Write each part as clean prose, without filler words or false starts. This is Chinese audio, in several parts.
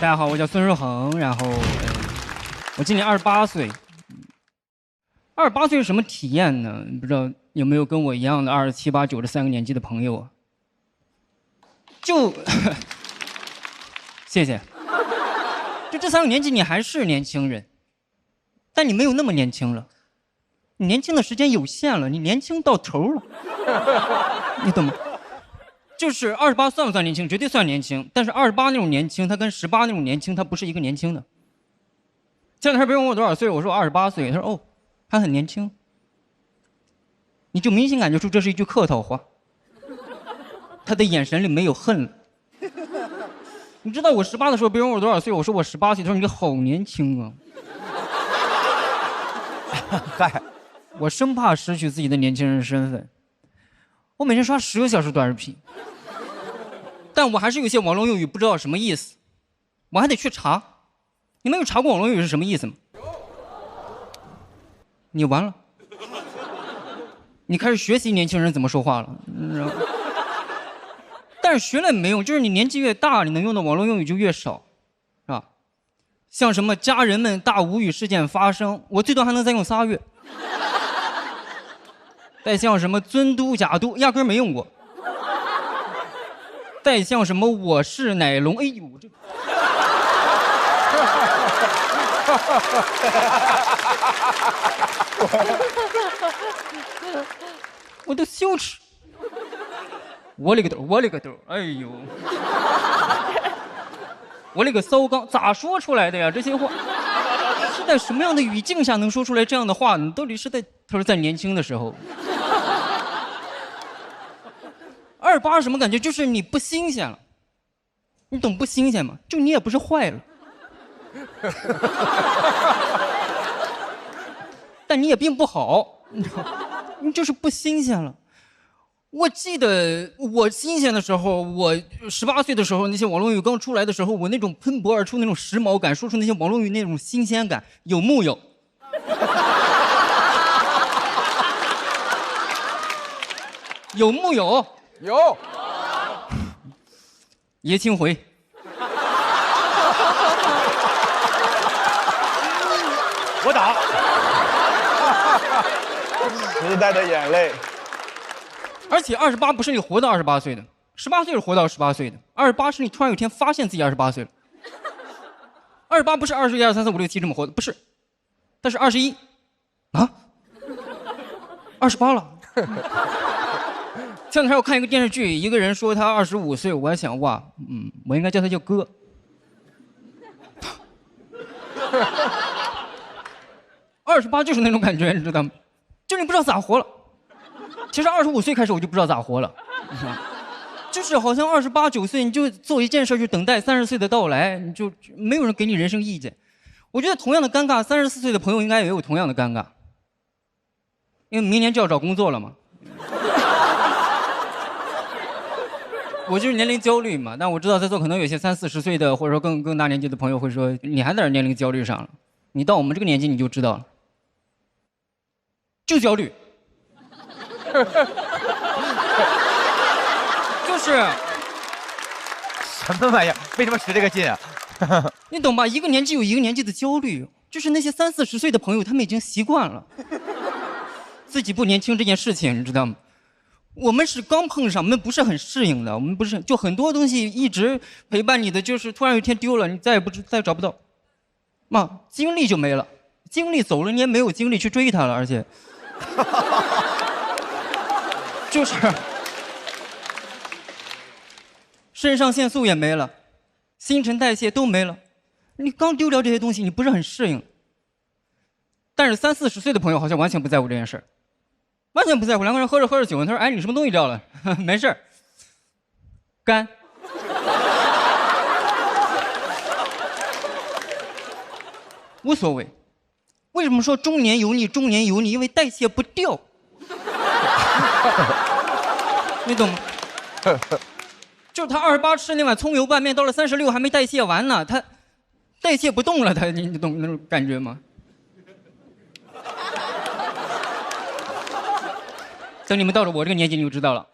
大家好，我叫孙日恒，然后我今年28岁。28岁是什么体验呢？不知道有没有跟我一样的27、8、9这3个年纪的朋友啊？就谢谢。就这3个年纪，你还是年轻人，但你没有那么年轻了。你年轻的时间有限了，你年轻到头了，你懂吗？就是28算不算年轻？绝对算年轻，但是28那种年轻，他跟18那种年轻，他不是一个年轻的。前两天别人问我多少岁，我说我28岁，他说哦，还很年轻。你就明显感觉出这是一句客套话，他的眼神里没有恨了。你知道我18的时候，别人问我多少岁，我说我18岁，他说你好年轻啊。嗨，我生怕失去自己的年轻人身份，我每天刷10个小时短视频，但我还是有些网络用语不知道什么意思，我还得去查。你们有查过网络用语是什么意思吗？你完了，你开始学习年轻人怎么说话了，但是学了也没用，就是你年纪越大，你能用的网络用语就越少，是吧？像什么家人们大无语事件发生，我最多还能再用3月。再像什么尊嘟假嘟，压根没用过。再像什么我是奶龙，哎呦这。我都羞耻。我勒个兜，我勒个兜，哎呦！我勒个骚缸，咋说出来的呀？这些话是在什么样的语境下能说出来这样的话呢？到底是在他说在年轻的时候。28什么感觉？就是你不新鲜了，你懂不新鲜吗？就你也不是坏了，但你也并不好，你就是不新鲜了。我记得我新鲜的时候，我18岁的时候，那些网络语刚出来的时候，我那种喷薄而出那种时髦感，说出那些网络语那种新鲜感，有木有？有木有？有。爷青回。我打。时代的眼泪。而且28不是你活到28岁的，18岁是活到18岁的，28是你突然有一天发现自己28岁了。28不是21、22、23、4、5、6、7这么活的，不是，但是21啊，28了。前两天我看一个电视剧，一个人说他25岁，我还想哇，我应该叫他叫哥。28就是那种感觉，你知道吗？就你不知道咋活了。其实25岁开始我就不知道咋活了，就是好像28、9岁你就做一件事，就等待30岁的到来，你就没有人给你人生意见。我觉得同样的尴尬，34岁的朋友应该也有同样的尴尬，因为明年就要找工作了嘛。我就是年龄焦虑嘛，但我知道在座可能有些30、40岁的，或者说更大年纪的朋友会说，你还在这年龄焦虑上了，你到我们这个年纪你就知道了，就焦虑。就是什么玩意儿？为什么使这个劲啊？你懂吧？一个年纪有一个年纪的焦虑，就是那些30、40岁的朋友，他们已经习惯了自己不年轻这件事情，你知道吗？我们是刚碰上，我们不是很适应的，我们不是就很多东西一直陪伴你的，就是突然有一天丢了，你再找不到，精力就没了，精力走了，你也没有精力去追他了，而且。就是肾上腺素也没了，新陈代谢都没了，你刚丢掉这些东西，你不是很适应。但是30、40岁的朋友好像完全不在乎这件事，完全不在乎。两个人喝着酒，他说：“哎，你什么东西掉了？”没事儿，干。无所谓。为什么说中年油腻？中年油腻，因为代谢不掉。你懂吗？就是他28吃那碗葱油拌面，到了36还没代谢完呢，他代谢不动了，你懂那种感觉吗？等你们到了我这个年纪，你就知道了。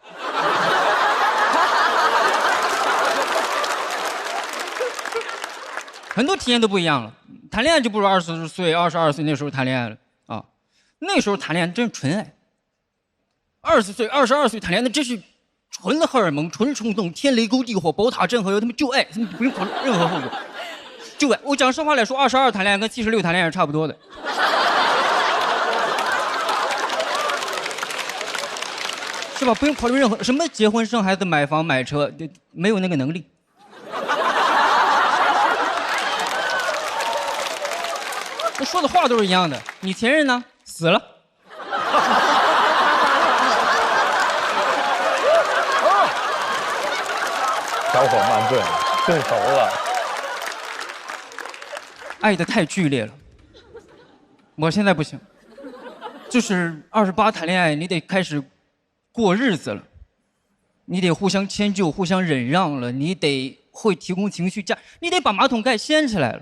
很多体验都不一样了。谈恋爱就不如20岁、22岁那时候谈恋爱了啊，那时候谈恋爱真是纯爱。20岁、22岁谈恋爱那真是纯的荷尔蒙、纯冲动，天雷勾地火、宝塔镇河，他们就爱，他们不用考虑任何后果，就爱。我讲实话来说，22谈恋爱跟76谈恋爱是差不多的。是吧？不用考虑任何什么结婚、生孩子、买房、买车，没有那个能力。我说的话都是一样的。你前任呢？死了。小伙慢炖，炖熟了。爱的太剧烈了。我现在不行，就是28谈恋爱，你得开始过日子了，你得互相迁就、互相忍让了，你得会提供情绪价，你得把马桶盖掀起来了，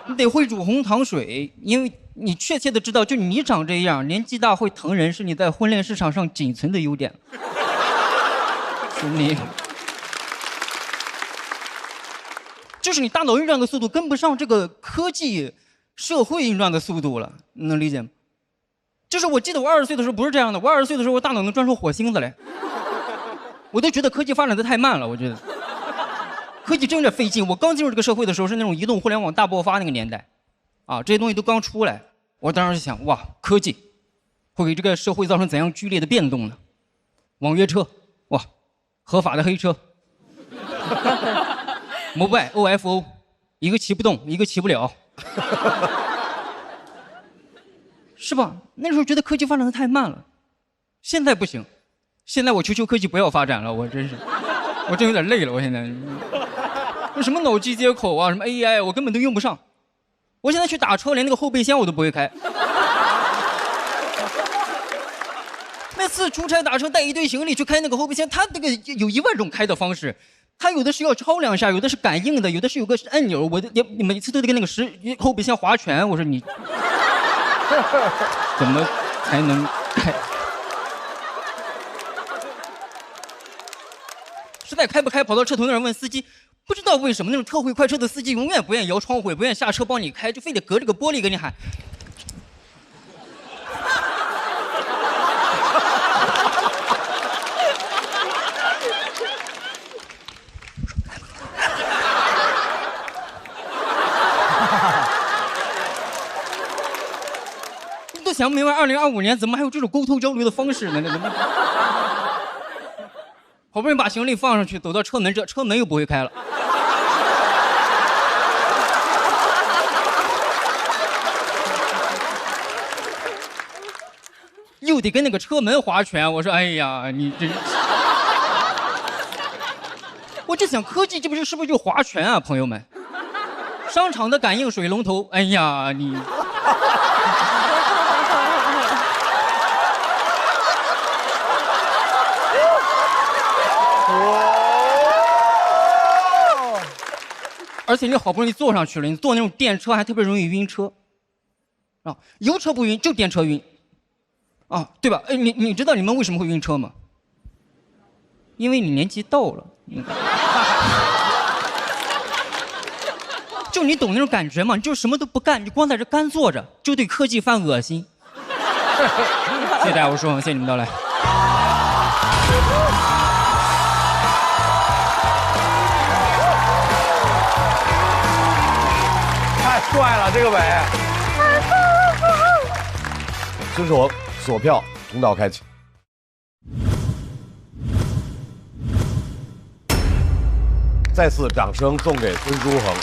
你得会煮红糖水，因为你确切的知道，就你长这样，年纪大会疼人，是你在婚恋市场上仅存的优点。是你，就是你大脑运转的速度跟不上这个科技社会运转的速度了，你能理解吗？就是我记得我20岁的时候不是这样的，我20岁的时候我大脑能转出火星子来，我都觉得科技发展的太慢了，我觉得科技真有点费劲。我刚进入这个社会的时候是那种移动互联网大爆发那个年代，啊，这些东西都刚出来，我当时就想，哇，科技会给这个社会造成怎样剧烈的变动呢？网约车，哇，合法的黑车，Mobile OFO， 一个骑不动，一个骑不了。是吧？那时候觉得科技发展的太慢了，现在不行，现在我求科技不要发展了，我真有点累了，我现在，那什么脑机接口啊，什么 AI， 我根本都用不上。我现在去打车，连那个后备箱我都不会开。那次出差打车带一堆行李去开那个后备箱，它那个有1万种开的方式，它有的是要敲2下，有的是感应的，有的是有个按钮，你每次都得跟那个后备箱划拳，我说你。怎么才能开？实在开不开，跑到车头那儿问司机，不知道为什么那种特会快车的司机永远不愿摇窗户，也不愿下车帮你开，就非得隔着个玻璃跟你喊。想不明白2025年怎么还有这种沟通交流的方式呢？好不容易把行李放上去，走到车门这，车门又不会开了。又得跟那个车门划拳，我说哎呀，你这，我就想科技这不是不是就划拳啊，朋友们？商场的感应水龙头，哎呀你。而且你好不容易坐上去了，你坐那种电车还特别容易晕车，啊，油车不晕，就电车晕，啊，对吧？哎，你知道你们为什么会晕车吗？因为你年纪到了，就你懂那种感觉吗？你就什么都不干，你光在这干坐着，就对科技犯恶心。谢谢大家，我是说，谢谢你们到来。帅了这个尾，这是我锁票通道开启。再次掌声送给孙书恒。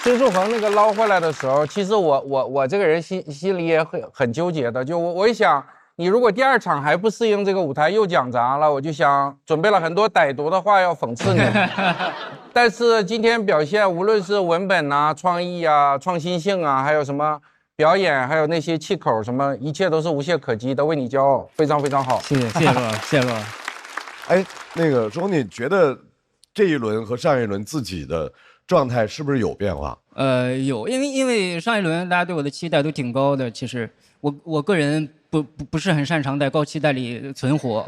孙书恒那个捞回来的时候，其实我这个人心里也很纠结的。就我一想，你如果第2场还不适应这个舞台又讲砸了，我就想准备了很多歹毒的话要讽刺你。但是今天表现，无论是文本啊、创意啊、创新性啊，还有什么表演，还有那些气口什么，一切都是无懈可击的，为你骄傲，非常非常好。谢谢罗老师，谢谢罗老师。哎，那个钟，你觉得这一轮和上一轮自己的状态是不是有变化？有，因为上一轮大家对我的期待都挺高的，其实我个人不是很擅长在高期待里存活，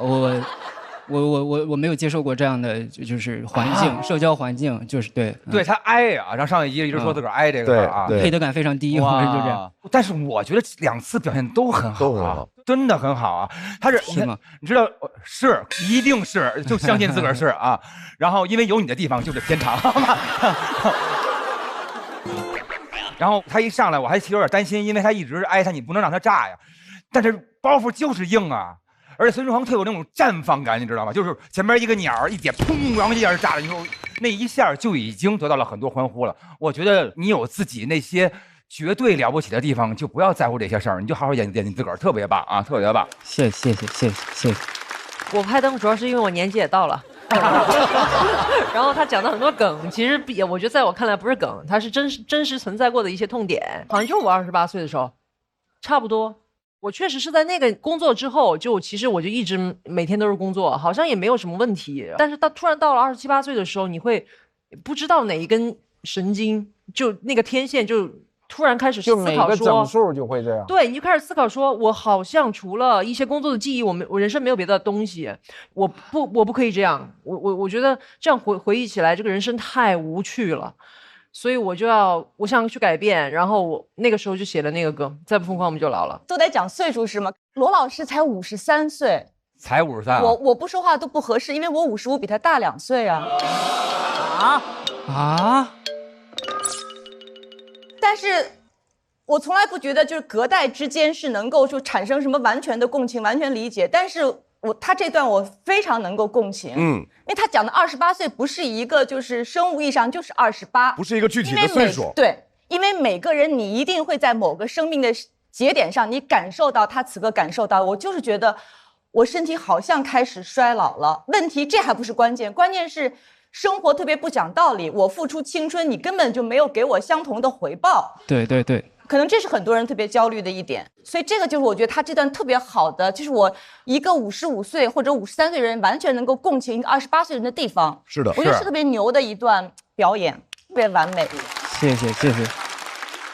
我没有接受过这样的就是环境，社交环境就是对。对他挨呀，然后上一一直说自个儿挨这个事儿啊，对配得感非常低，哇就这样。但是我觉得2次表现都很好，都很好，真的很好啊。他是吗？你知道是，一定是，就相信自个儿是啊。然后因为有你的地方就是天堂。然后他一上来，我还有点担心，因为他一直挨他，你不能让他炸呀。但是包袱就是硬啊。而且孙书恒特有那种绽放感，你知道吗？就是前面一个鸟一点，砰，然后一下炸了，你说那一下就已经得到了很多欢呼了。我觉得你有自己那些绝对了不起的地方，就不要在乎这些事儿，你就好好演你自个儿，特别棒啊，特别棒。谢谢。我拍灯主要是因为我年纪也到了。然后他讲的很多梗，其实我觉得在我看来不是梗，它是真实存在过的一些痛点，好像就是我28岁的时候，差不多。我确实是在那个工作之后，其实我就一直每天都是工作，好像也没有什么问题。但是突然到了27、28岁的时候，你会不知道哪一根神经，就那个天线就突然开始思考说，就每个整数就会这样。对，你就开始思考说，我好像除了一些工作的记忆，我人生没有别的东西，我不可以这样。我觉得这样回忆起来，这个人生太无趣了。所以我想去改变，然后我那个时候就写了那个歌，再不疯狂我们就老了。都得讲岁数是吗？罗老师才53岁，才53啊！我不说话都不合适，因为我55比他大2岁啊。但是，我从来不觉得就是隔代之间是能够就产生什么完全的共情、完全理解，但是他这段我非常能够共情，因为他讲的28岁不是一个就是生物意义上就是28，不是一个具体的岁数。对，因为每个人你一定会在某个生命的节点上，你感受到他此刻感受到，我就是觉得我身体好像开始衰老了。问题这还不是关键，关键是生活特别不讲道理，我付出青春，你根本就没有给我相同的回报。对。可能这是很多人特别焦虑的一点，所以这个就是我觉得他这段特别好的，就是我一个55岁或者53岁人完全能够共情一个28岁人的地方。是的，我觉得是特别牛的一段表演，特别完美。谢谢。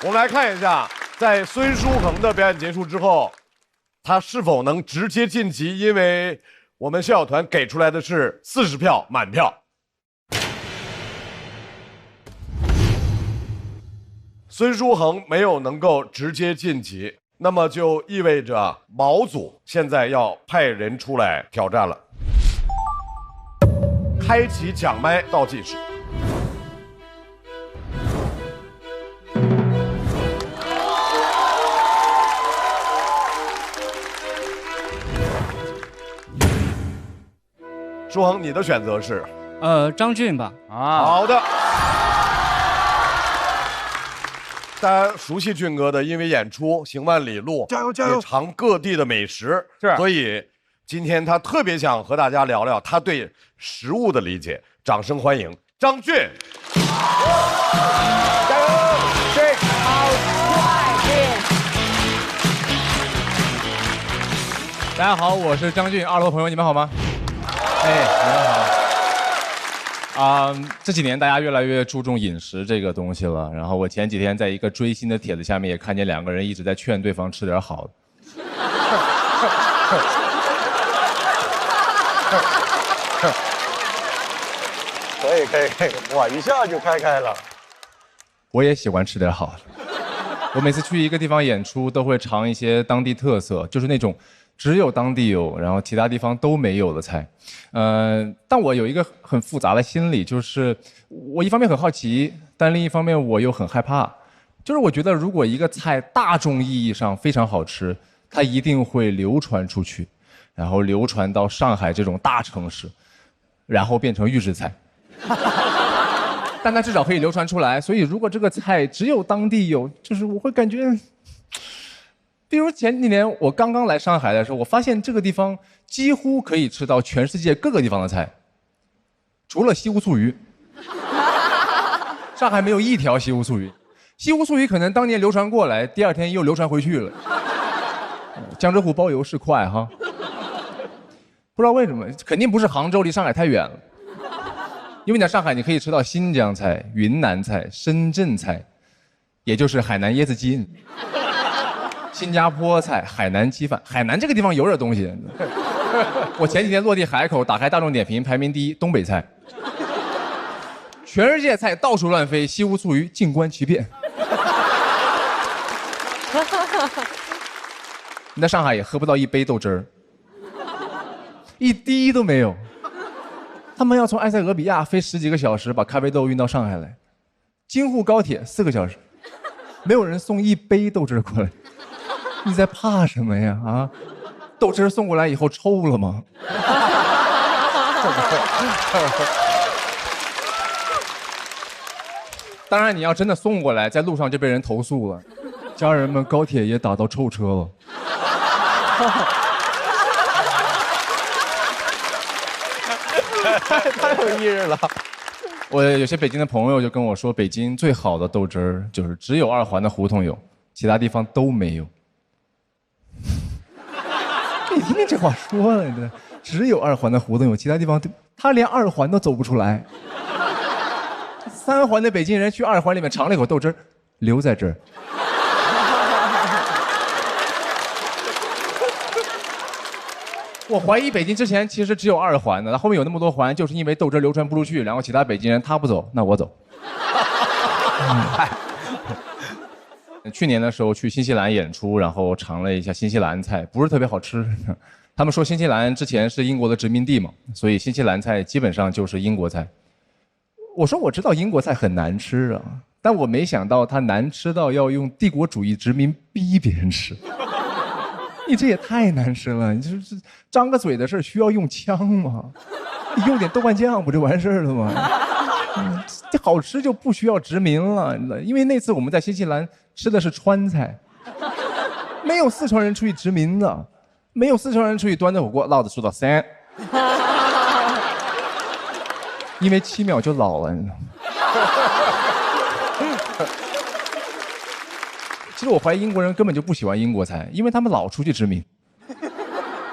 我们来看一下，在孙书恒的表演结束之后，他是否能直接晋级？因为我们校友团给出来的是40票满票。孙书恒没有能够直接晋级，那么就意味着毛组现在要派人出来挑战了。开启抢麦倒计时。书恒，你的选择是？张俊吧。好的。大家熟悉俊哥的，因为演出行万里路，加油加油，也尝各地的美食，是，所以今天他特别想和大家聊聊他对食物的理解。掌声欢迎张俊！加油 ，Shake out try！ 大家好，我是张俊，2楼的朋友，你们好吗？哎，你们好。这几年大家越来越注重饮食这个东西了。然后我前几天在一个追星的帖子下面也看见2个人一直在劝对方吃点好的。可以，哇，一下就开了。我也喜欢吃点好的。我每次去一个地方演出，都会尝一些当地特色，就是那种只有当地有，然后其他地方都没有的菜。但我有一个很复杂的心理，就是我一方面很好奇，但另一方面我又很害怕。就是我觉得，如果一个菜大众意义上非常好吃，它一定会流传出去，然后流传到上海这种大城市，然后变成预制菜。但它至少可以流传出来。所以如果这个菜只有当地有，就是我会感觉，比如前几年我刚刚来上海的时候，我发现这个地方几乎可以吃到全世界各个地方的菜，除了西湖醋鱼。上海没有一条西湖醋鱼，西湖醋鱼可能当年流传过来，第2天又流传回去了。江浙沪包邮是快哈，不知道为什么，肯定不是杭州，离上海太远了。因为在上海你可以吃到新疆菜、云南菜、深圳菜，也就是海南椰子鸡。新加坡菜、海南鸡饭，海南这个地方有点东西。我前几天落地海口，打开大众点评，排名第1，东北菜。全世界菜到处乱飞，西湖醋鱼静观其变。你在上海也喝不到1杯豆汁儿，1滴都没有。他们要从埃塞俄比亚飞10几个小时把咖啡豆运到上海来，京沪高铁4个小时，没有人送1杯豆汁儿过来。你在怕什么呀？啊，豆汁儿送过来以后臭了吗？当然，你要真的送过来，在路上就被人投诉了。家人们，高铁也打到臭车了。太有意思了。我有些北京的朋友就跟我说，北京最好的豆汁儿就是只有2环的胡同有，其他地方都没有。你听听这话说的，只有2环的胡同有，其他地方他连2环都走不出来。3环的北京人去2环里面尝了一口豆汁儿，留在这儿。我怀疑北京之前其实只有2环的，它后面有那么多环，就是因为豆汁流传不出去，然后其他北京人他不走，那我走。去年的时候去新西兰演出，然后尝了一下新西兰菜，不是特别好吃。他们说新西兰之前是英国的殖民地嘛，所以新西兰菜基本上就是英国菜。我说我知道英国菜很难吃啊，但我没想到它难吃到要用帝国主义殖民逼别人吃。你这也太难吃了！你就是张个嘴的事需要用枪吗？你用点豆瓣酱不就完事儿了吗？这好吃就不需要殖民了，因为那次我们在新西兰吃的是川菜，没有四川人出去殖民的，没有四川人出去端着火锅烙的数到3，因为7秒就老了，你知道吗？其实我怀疑英国人根本就不喜欢英国菜，因为他们老出去殖民，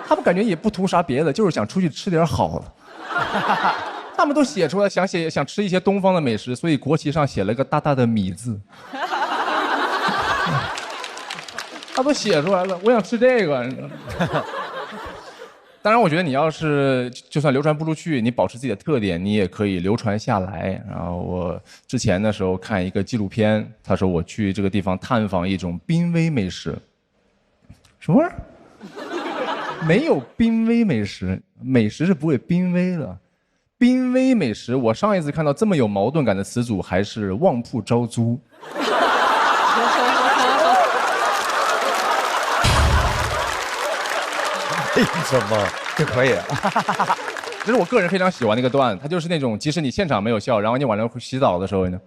他们感觉也不图啥别的，就是想出去吃点好的。他们都写出来想吃一些东方的美食，所以国旗上写了个大大的米字。他都写出来了，我想吃这个。当然，我觉得你要是就算流传不出去，你保持自己的特点，你也可以流传下来。然后我之前的时候看一个纪录片，他说我去这个地方探访一种濒危美食。什么玩意儿？没有濒危美食，美食是不会濒危的。濒危美食，我上一次看到这么有矛盾感的词组还是旺铺招租。为什么？这可以。这是我个人非常喜欢的一个段子，它就是那种即使你现场没有笑，然后你晚上洗澡的时候呢，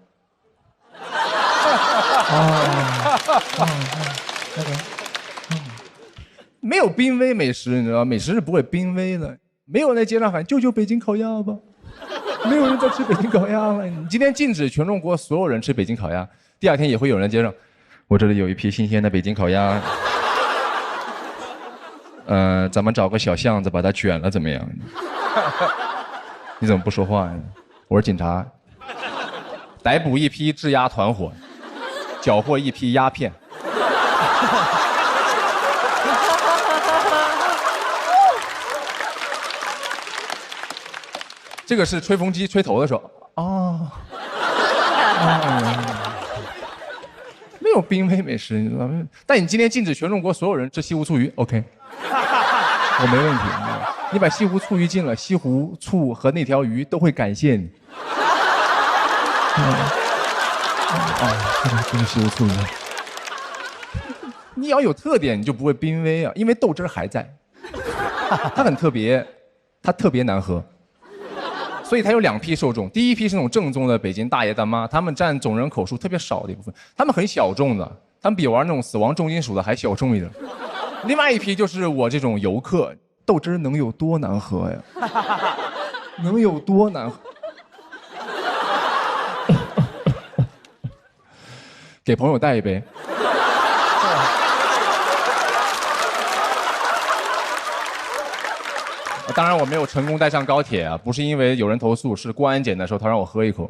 没有濒危美食，你知道吗？美食是不会濒危的，没有人在街上喊救救北京烤鸭吧，没有人在吃北京烤鸭了。你今天禁止全中国所有人吃北京烤鸭，第2天也会有人在街上，我这里有一批新鲜的北京烤鸭。咱们找个小巷子把它卷了怎么样？你怎么不说话呀？我是警察，逮捕一批质押团伙，缴获一批鸦片。这个是吹风机吹头的时候哦。没有濒危美食，你知道吗？但你今天禁止全中国所有人吃西湖醋鱼 ，OK？ 我没问题，你把西湖醋鱼禁了，西湖醋和那条鱼都会感谢你。这是西湖醋鱼。你要有特点，你就不会濒危啊，因为豆汁儿还在，它很特别，它特别难喝，所以它有2批受众。第一批是那种正宗的北京大爷大妈，他们占总人口数特别少的一部分，他们很小众的，他们比玩那种死亡重金属的还小众一点。另外一批就是我这种游客，豆汁能有多难喝呀？能有多难喝？给朋友带一杯。当然我没有成功带上高铁啊，不是因为有人投诉，是过安检的时候他让我喝一口。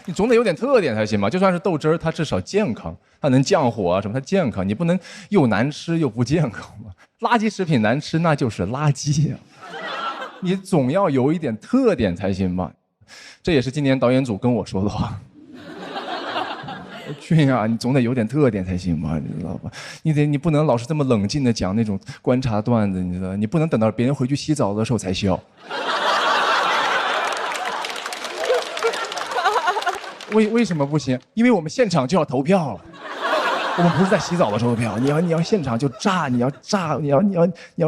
你总得有点特点才行嘛。就算是豆汁儿，它至少健康，它能降火啊什么，它健康。你不能又难吃又不健康嘛。垃圾食品难吃那就是垃圾呀，你总要有一点特点才行嘛。这也是今年导演组跟我说的话。俊啊，你总得有点特点才行吧，你知道吧？你不能老是这么冷静的讲那种观察段子，你知道？你不能等到别人回去洗澡的时候才笑。为什么不行？因为我们现场就要投票了。我们不是在洗澡的时候投票，你要现场就炸，你要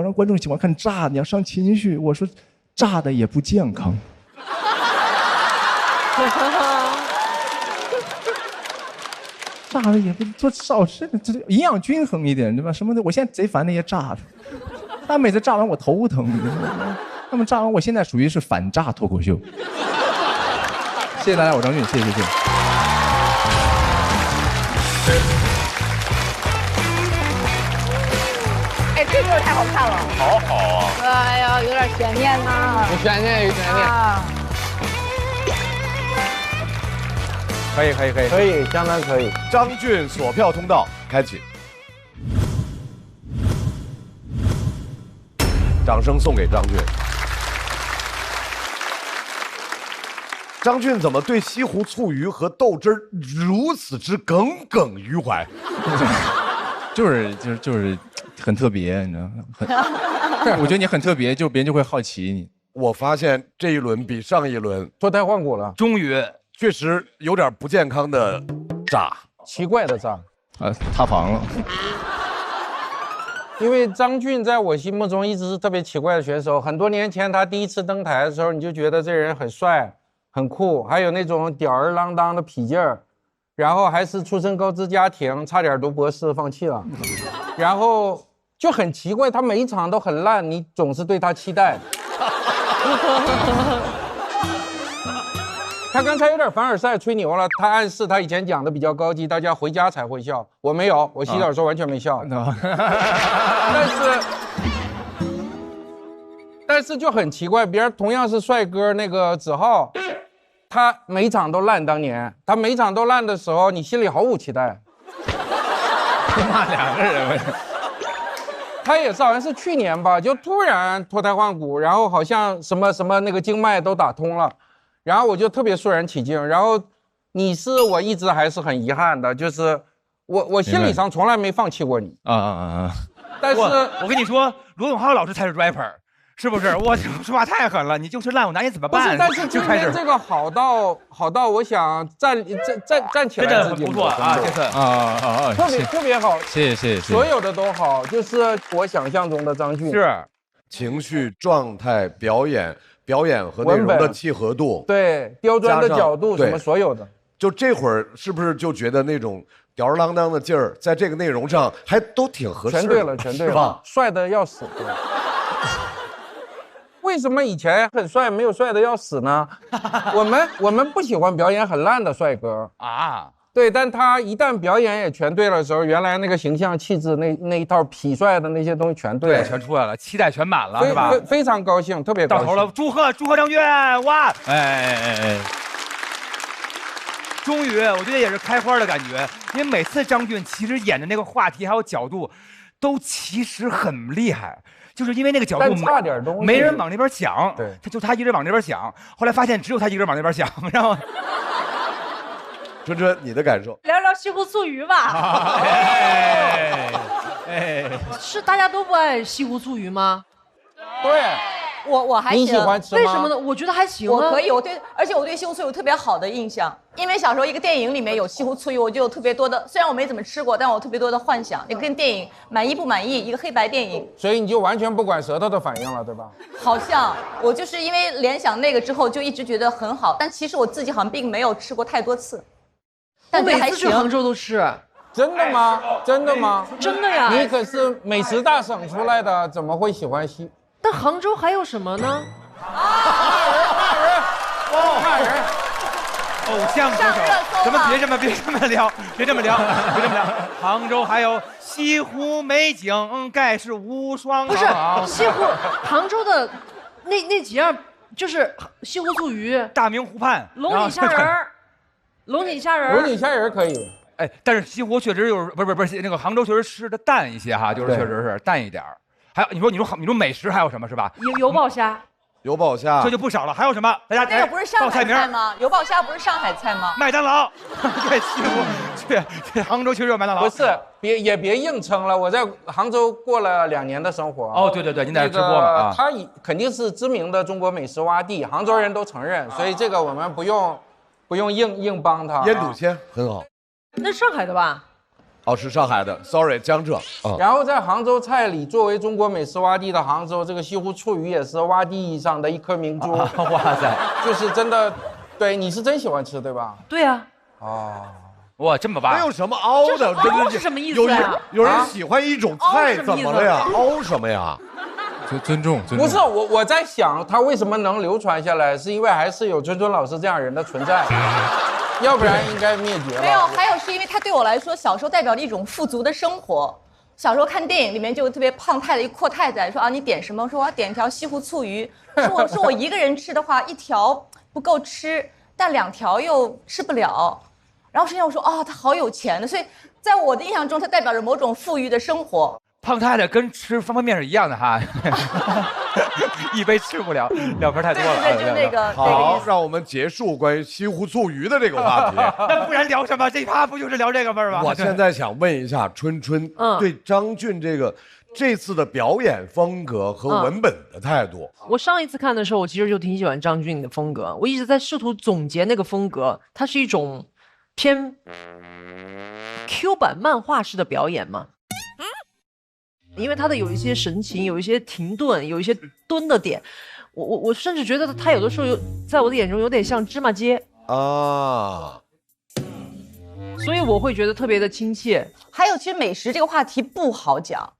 让观众喜欢看炸，你要上情绪。我说，炸的也不健康。炸的也不做少吃，这营养均衡一点，对吧？什么的，我现在贼烦那些炸的，他每次炸完我头疼，他们炸完我现在属于是反炸脱口秀。谢谢大家，我张俊，谢谢。哎，这个太好看了，好好啊！哎呀，有点悬念呐，有悬念，有悬念。可以，相当可以。张俊锁票通道开启，掌声送给张俊。张俊怎么对西湖醋鱼和豆汁儿如此之耿耿于怀？就是很特别，你知道吗？我觉得你很特别，就别人就会好奇你。我发现这一轮比上一轮脱胎换骨了，终于。确实有点不健康的炸，奇怪的炸，塌房了。因为张俊在我心目中一直是特别奇怪的选手。很多年前他第一次登台的时候，你就觉得这人很帅、很酷，还有那种吊儿郎当的痞劲儿，然后还是出身高知家庭，差点读博士放弃了，然后就很奇怪，他每一场都很烂，你总是对他期待。他刚才有点凡尔赛吹牛了，他暗示他以前讲的比较高级，大家回家才会笑。我没有，我洗澡的时候完全没笑。但是就很奇怪，别人同样是帅哥，那个子浩，他每场都烂。当年他每场都烂的时候，你心里毫无期待。那两个人，他也是好像是去年吧，就突然脱胎换骨，然后好像什么那个经脉都打通了。然后我就特别肃然起敬，然后你是我一直还是很遗憾的，就是我心理上从来没放弃过你但是我跟你说，罗永浩老师才是 rapper， 是不是？我说话太狠了，你就是烂，我拿你怎么办？但是今天这个好到我想站起来，真的很不错啊，这次特别好，谢谢，所有的都好，就是我想象中的张俊是情绪状态、表演和内容的契合度，对，刁钻的角度什么所有的，就这会儿是不是就觉得那种吊儿郎当的劲儿，在这个内容上还都挺合适？全对了，是吧？帅的要死。为什么以前很帅，没有帅的要死呢？我们不喜欢表演很烂的帅哥啊。对，但他一旦表演也全对了的时候，原来那个形象气质那一套痞帅的那些东西全对了，全出来了，期待全满了，是吧？非常高兴，特别高兴。到头了，祝贺张俊！哇，终于，我觉得也是开花的感觉，因为每次张俊其实演的那个话题还有角度，都其实很厉害。就是因为那个角度差点东西，没人往那边想，对，他一直往那边想，后来发现只有他一个人往那边想，然后。春春，你的感受？聊聊西湖醋鱼吧。是大家都不爱西湖醋鱼吗？对，我还行。你喜欢吃吗？为什么呢？我觉得还行。我可以，而且我对西湖醋鱼有特别好的印象，因为小时候一个电影里面有西湖醋鱼，我就有特别多的，虽然我没怎么吃过，但我有特别多的幻想，也跟电影满意不满意，一个黑白电影。所以你就完全不管舌头的反应了，对吧？好像我就是因为联想那个之后，就一直觉得很好，但其实我自己好像并没有吃过太多次。但每次去杭州都吃。真的吗？真的吗？真的呀！你可是美食大省出来的，怎么会喜欢西？但杭州还有什么呢？骂人！偶像歌手，咱们别这么聊。杭州还有西湖美景，盖世无双。不是西湖，杭州的那几样就是西湖醋鱼、大明湖畔、龙井虾仁儿。龙井虾仁，龙井虾仁可以。哎，但是西湖确实有，不是那个杭州确实吃的淡一些哈，就是确实是淡一点儿。还有你说美食还有什么是吧？油爆虾，油爆虾这就不少了。还有什么？大家那个不是上海报菜名菜吗？油爆虾不是上海菜吗？麦当劳，对，西湖，对，杭州确实有麦当劳。不是，别硬撑了。我在杭州过了2年的生活。哦，对，您在这吃过吗？啊，它肯定是知名的中国美食洼地，杭州人都承认，所以这个我们不用硬帮他。腌笃鲜很好。那是上海的吧？哦，是上海的 ，sorry， 江浙。然后在杭州菜里，作为中国美食洼地的杭州，这个西湖醋鱼也是洼地意义上的一颗明珠。哇塞，就是真的，对，你是真喜欢吃对吧？对啊。哦，哇，这么棒！没有什么凹的，凹是什么意思呀？有人喜欢一种菜，怎么了呀？凹什么呀？尊重。不是我在想，它为什么能流传下来，是因为还是有尊尊老师这样人的存在。要不然应该灭绝了。没有，还有是因为它对我来说，小时候代表了一种富足的生活。小时候看电影里面就有特别胖太的一阔太太说啊，你点什么？我说我要点一条西湖醋鱼。说我一个人吃的话，1条不够吃，但2条又吃不了。然后实际上我说啊，他好有钱的，所以在我的印象中，它代表着某种富裕的生活。胖太太跟吃方便面是一样的哈，一杯吃不了，2盆太多了。对，就那个好，让我们结束关于西湖醋鱼的这个话题。那不然聊什么？这趴不就是聊这个味儿吗？我现在想问一下春春，对张俊这次的表演风格和文本的态度。我上一次看的时候，我其实就挺喜欢张俊的风格，我一直在试图总结那个风格，它是一种偏 Q 版漫画式的表演嘛。因为他的有一些神情，有一些停顿，有一些蹲的点，我甚至觉得他有的时候在我的眼中有点像芝麻街啊，所以我会觉得特别的亲切。还有，其实美食这个话题不好讲，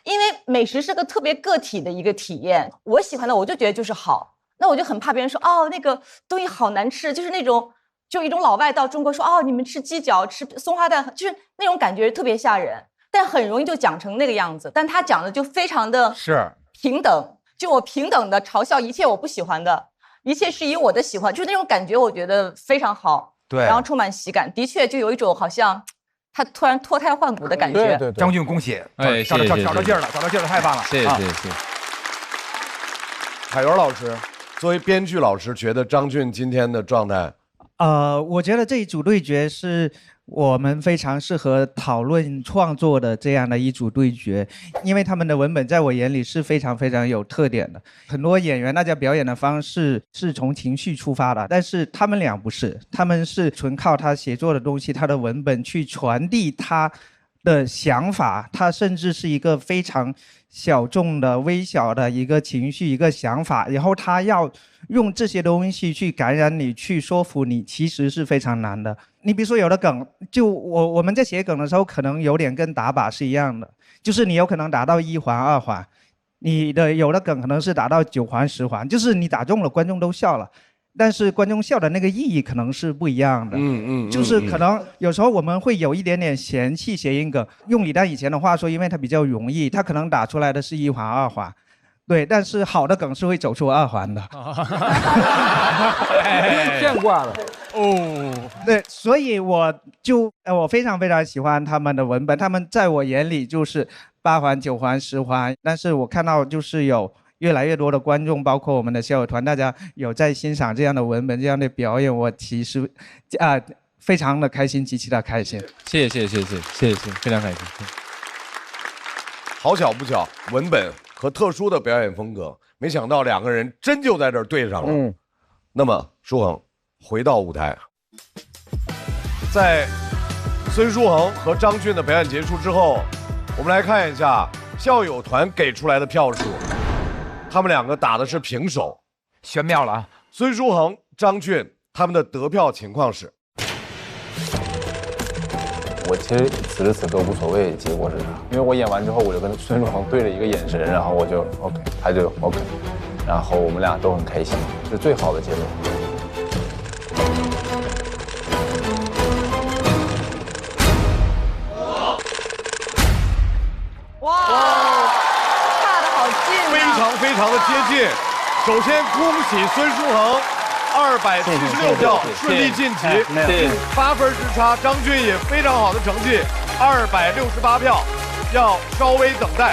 因为美食是个特别个体的一个体验。我喜欢的，我就觉得就是好，那我就很怕别人说哦那个东西好难吃，就是那种就一种老外到中国说哦你们吃鸡脚吃松花蛋，就是那种感觉特别吓人。但很容易就讲成那个样子，但他讲的就非常的平等，就我平等的嘲笑一切我不喜欢的，一切是以我的喜欢，就是那种感觉，我觉得非常好，对，然后充满喜感，的确就有一种好像他突然脱胎换骨的感觉。对，张俊恭喜，找到劲儿了，找到劲儿了，太棒了，谢谢。海源老师，作为编剧老师，觉得张俊今天的状态，我觉得这一组对决是我们非常适合讨论创作的这样的一组对决，因为他们的文本在我眼里是非常非常有特点的。很多演员大家表演的方式是从情绪出发的，但是他们俩不是，他们是纯靠他写作的东西，他的文本去传递他的想法，他甚至是一个非常小众的微小的一个情绪一个想法，然后他要用这些东西去感染你，去说服你，其实是非常难的。你比如说有的梗，就我们在写梗的时候，可能有点跟打靶是一样的，就是你有可能打到1环2环，你的有的梗可能是打到9环10环，就是你打中了，观众都笑了，但是观众笑的那个意义可能是不一样的。就是可能有时候我们会有一点点嫌弃谐音梗，用李诞以前的话说，因为它比较容易，它可能打出来的是1环2环。对，但是好的梗是会走出2环的。见惯了。对，所以我非常非常喜欢他们的文本，他们在我眼里就是8环9环10环，但是我看到就是有越来越多的观众，包括我们的校友团，大家有在欣赏这样的文本、这样的表演，我其实非常的开心，极其的开心。谢谢，非常开心。好巧不巧，文本和特殊的表演风格，没想到2个人真就在这儿对上了。那么舒恒回到舞台，在孙书恒和张俊的表演结束之后，我们来看一下校友团给出来的票数，他们2个打的是平手，玄妙了啊！孙书恒、张俊他们的得票情况是。我其实此时此刻无所谓结果是啥，因为我演完之后，我就跟孙书恒对了一个眼神，然后我就 OK， 他就 OK， 然后我们俩都很开心，是最好的结果。哇，差得好近啊！非常的接近。首先恭喜孙书恒276票顺利晋级，8分之差。张俊也非常好的成绩，268票，要稍微等待。